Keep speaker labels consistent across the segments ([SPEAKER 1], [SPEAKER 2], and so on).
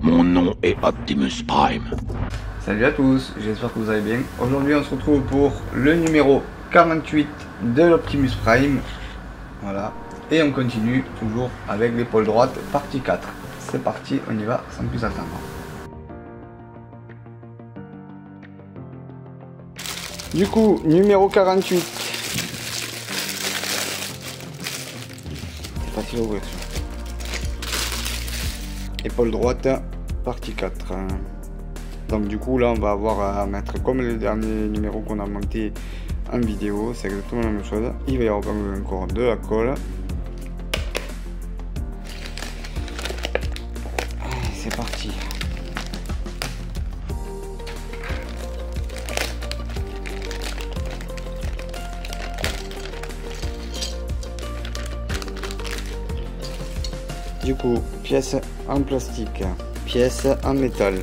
[SPEAKER 1] Mon nom est Optimus Prime.
[SPEAKER 2] Salut à tous, j'espère que vous allez bien. Aujourd'hui on se retrouve pour le numéro 48 de l'Optimus Prime. Voilà. Et on continue toujours avec l'épaule droite, partie 4. C'est parti, on y va sans plus attendre. Du coup, numéro 48. C'est facile à ouvrir. Épaule droite, partie 4. Donc du coup là on va avoir à mettre comme le dernier numéro qu'on a monté en vidéo, c'est exactement la même chose. Il va y avoir encore de la colle. Allez, c'est parti. Du coup, pièce en plastique, pièce en métal,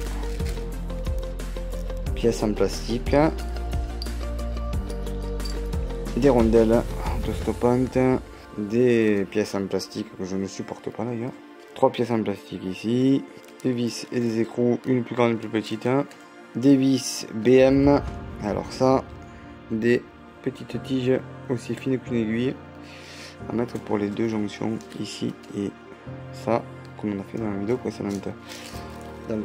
[SPEAKER 2] pièce en plastique, des rondelles autostoppantes, des pièces en plastique que je ne supporte pas d'ailleurs, 3 pièces en plastique ici, des vis et des écrous, une plus grande et une plus petite, des vis BM, alors ça, des petites tiges aussi fines qu'une aiguille à mettre pour les deux jonctions ici et ça, comme on a fait dans la vidéo précédente. Donc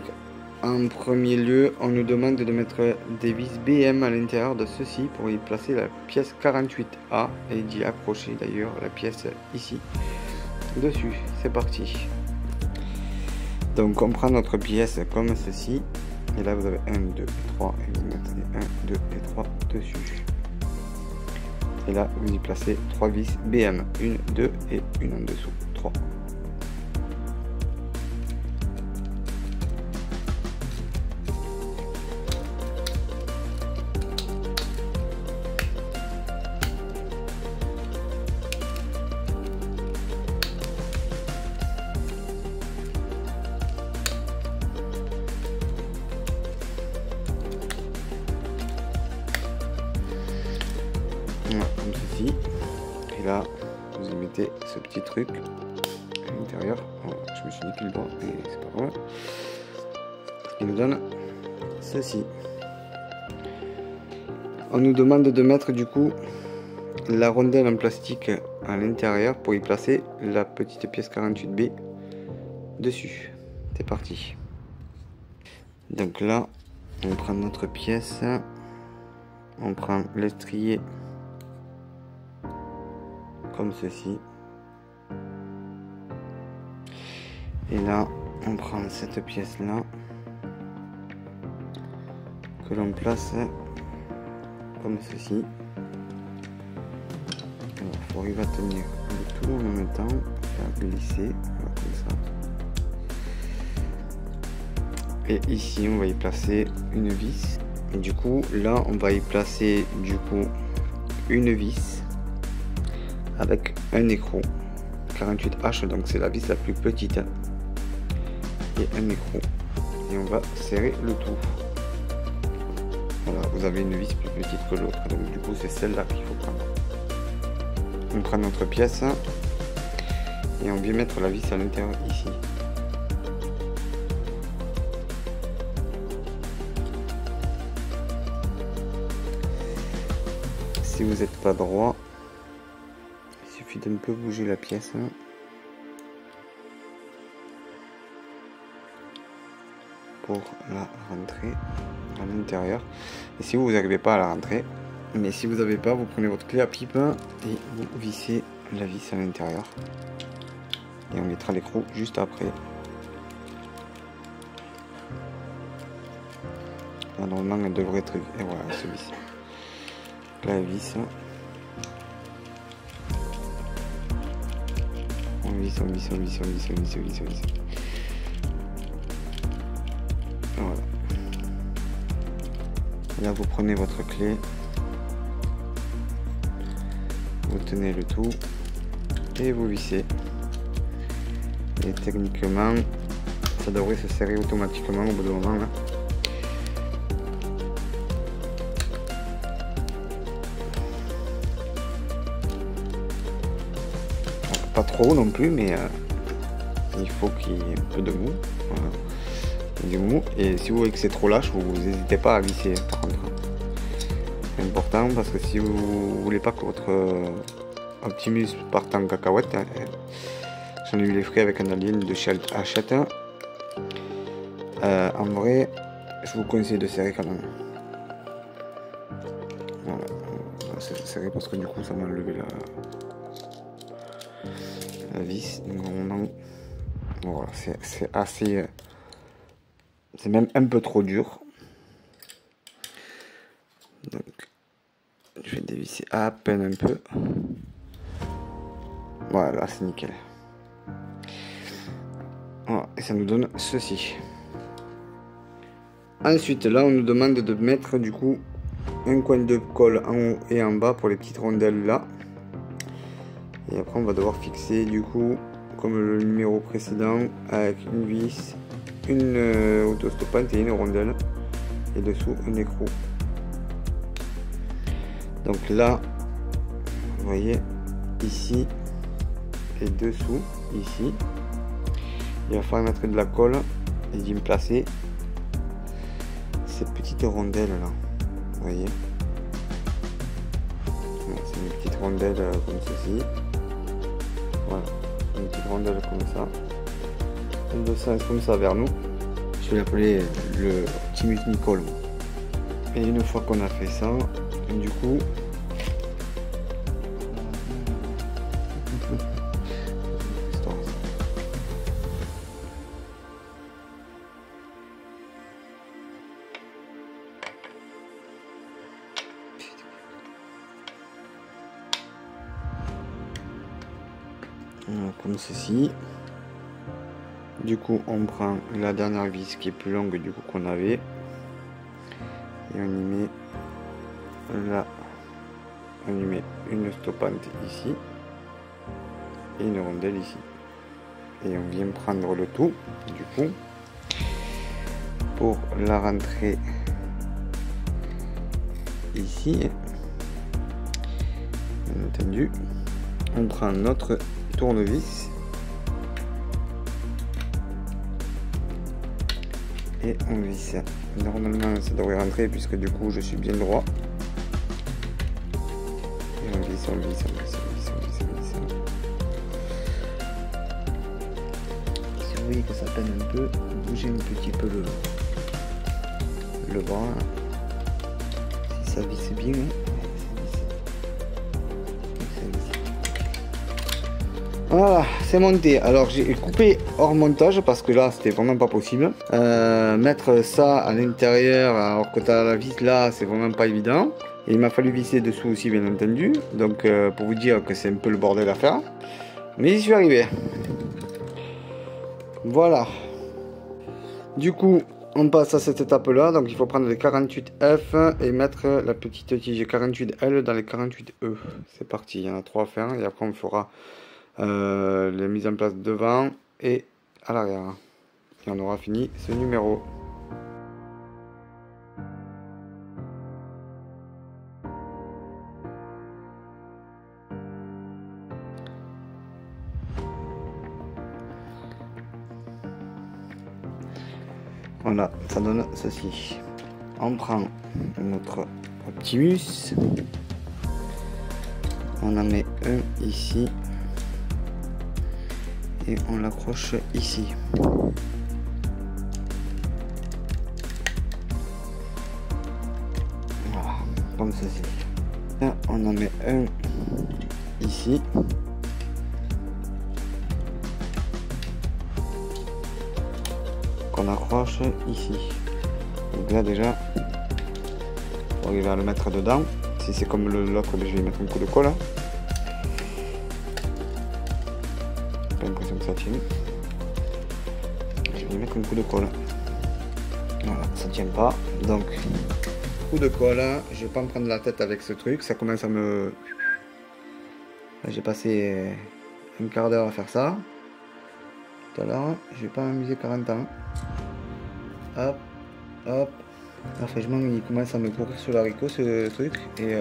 [SPEAKER 2] en premier lieu, on nous demande de mettre des vis BM à l'intérieur de ceci pour y placer la pièce 48A et d'y accrocher d'ailleurs la pièce ici dessus. C'est parti. Donc on prend notre pièce comme ceci et là vous avez 1, 2, 3 et vous mettez 1, 2 et 3 dessus. Et là vous y placez 3 vis BM, 1, 2 et une en dessous, 3. Voilà, comme ceci. Et là, vous y mettez ce petit truc à l'intérieur. Voilà, je me suis dit pile droit, mais c'est pas grave. Ce qui nous donne ceci. On nous demande de mettre du coup la rondelle en plastique à l'intérieur pour y placer la petite pièce 48B dessus. C'est parti. Donc là, on prend notre pièce, on prend l'étrier comme ceci, et là on prend cette pièce là que l'on place comme ceci. Il faut arriver à tenir le tout en même temps, faire glisser comme ça, et ici on va y placer une vis, et du coup là on va y placer du coup une vis avec un écrou 48H, donc c'est la vis la plus petite, et un écrou, et on va serrer le tout. Voilà, vous avez une vis plus petite que l'autre, donc du coup c'est celle-là qu'il faut prendre. On prend notre pièce et on vient mettre la vis à l'intérieur ici. Si vous n'êtes pas droit, il suffit d'un peu bouger la pièce pour la rentrer à l'intérieur. Et si vous n'arrivez pas à la rentrer, mais si vous n'avez pas, vous prenez votre clé à pipe et vous vissez la vis à l'intérieur. Et on mettra l'écrou juste après. Là, normalement, elle devrait être... Et voilà, elle se visse. La vis. On visse, on visse, on visse, on visse, on visse, on visse, on visse. Voilà. Et là, vous prenez votre clé. Vous tenez le tout. Et vous vissez. Et techniquement, ça devrait se serrer automatiquement au bout d'un moment. Là. pas trop non plus, mais il faut qu'il y ait un peu de mou. Voilà. Du mou. Et si vous voyez que c'est trop lâche, vous n'hésitez pas à visser par contre. C'est important parce que si vous voulez pas que votre Optimus parte en cacahuète, j'en ai eu les frais avec un alien de chez Hachette. En vrai, je vous conseille de serrer quand même. Voilà, c'est serré parce que du coup ça m'a enlevé la vis. Voilà, c'est assez, c'est même un peu trop dur. Donc, je vais dévisser à peine un peu. Voilà, c'est nickel. Voilà, et ça nous donne ceci. Ensuite, là, on nous demande de mettre du coup un coin de colle en haut et en bas pour les petites rondelles là. Et après, on va devoir fixer du coup, comme le numéro précédent, avec une vis, une autostoppante et une rondelle. Et dessous, un écrou. Donc là, vous voyez, ici et dessous, ici, il va falloir mettre de la colle et d'y placer ces petites rondelles là, vous voyez. C'est une petite rondelle comme ceci. Voilà, une petite rondelle comme ça. Elle descend comme ça vers nous. Je vais l'appeler le Optimus Nicole. Et une fois qu'on a fait ça, du coup, comme ceci. Du coup, on prend la dernière vis qui est plus longue du coup qu'on avait et on y met là, on y met une stoppante ici et une rondelle ici et on vient prendre le tout du coup pour la rentrer ici. Bien entendu, on prend notre tournevis et on visse. Normalement ça devrait rentrer puisque du coup je suis bien droit. Et on visse, on visse, on visse, on visse, on visse, on visse. Si vous voyez que ça peine un peu, bougez un petit peu le bras. Si ça visse bien, voilà, c'est monté. Alors j'ai coupé hors montage parce que là c'était vraiment pas possible. Mettre ça à l'intérieur alors que tu as la vis là, c'est vraiment pas évident. Et il m'a fallu visser dessous aussi bien entendu. Donc pour vous dire que c'est un peu le bordel à faire. Mais j'y suis arrivé. Voilà. Du coup on passe à cette étape là. Donc il faut prendre les 48F et mettre la petite tige 48L dans les 48E. C'est parti, il y en a 3 à faire. Et après on fera les mises en place devant et à l'arrière et on aura fini ce numéro. Voilà, ça donne ceci. On prend notre Optimus, on en met un ici et on l'accroche ici. Voilà, comme ceci. Là, on en met un ici. Qu'on accroche ici. Donc là déjà, on va arriver à le mettre dedans. Si c'est comme l'autre, je vais mettre un coup de colle. Pas l'impression que ça tienne. Je vais mettre un coup de colle. Voilà, ça tient pas. Donc, coup de colle. Je vais pas me prendre la tête avec ce truc. Ça commence à me... J'ai passé un quart d'heure à faire ça. Tout à l'heure, je vais pas m'amuser 40 ans. Hop, hop. Là, franchement, il commence à me courir sur l'haricot ce truc. Et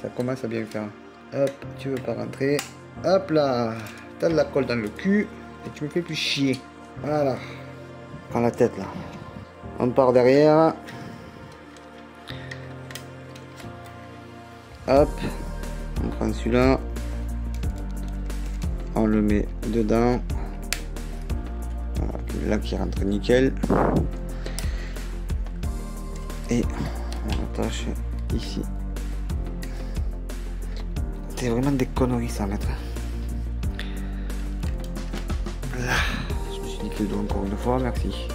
[SPEAKER 2] ça commence à bien faire. Hop, tu veux pas rentrer. Hop là. t'as de la colle dans le cul et tu me fais plus chier. Voilà. Prends la tête là. On part derrière. Hop. On prend celui-là. On le met dedans. Voilà, là qui rentre nickel. Et on attache ici. C'est vraiment des conneries ça à mettre. Là. Je me suis niqué le dos encore une fois, merci.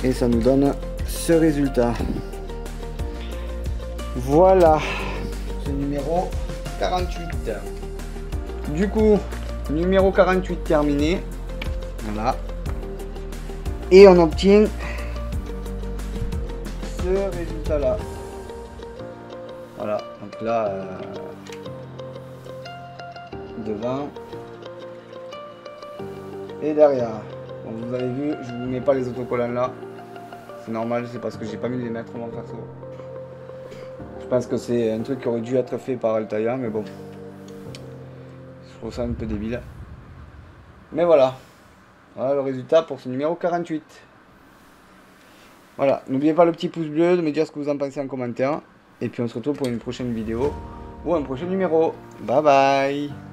[SPEAKER 2] Et ça nous donne ce résultat. Voilà. Ce numéro 48. Du coup, numéro 48 terminé. Voilà. Et on obtient ce résultat là. Voilà. Donc là, devant et derrière. Donc vous avez vu, je ne vous mets pas les autocollants là. C'est normal, c'est parce que j'ai pas mis les mettre mon perso. Je pense que c'est un truc qui aurait dû être fait par Altaïa, mais bon. Je trouve ça un peu débile. Mais voilà. Voilà le résultat pour ce numéro 48. Voilà. N'oubliez pas le petit pouce bleu, de me dire ce que vous en pensez en commentaire. Et puis on se retrouve pour une prochaine vidéo ou un prochain numéro. Bye bye.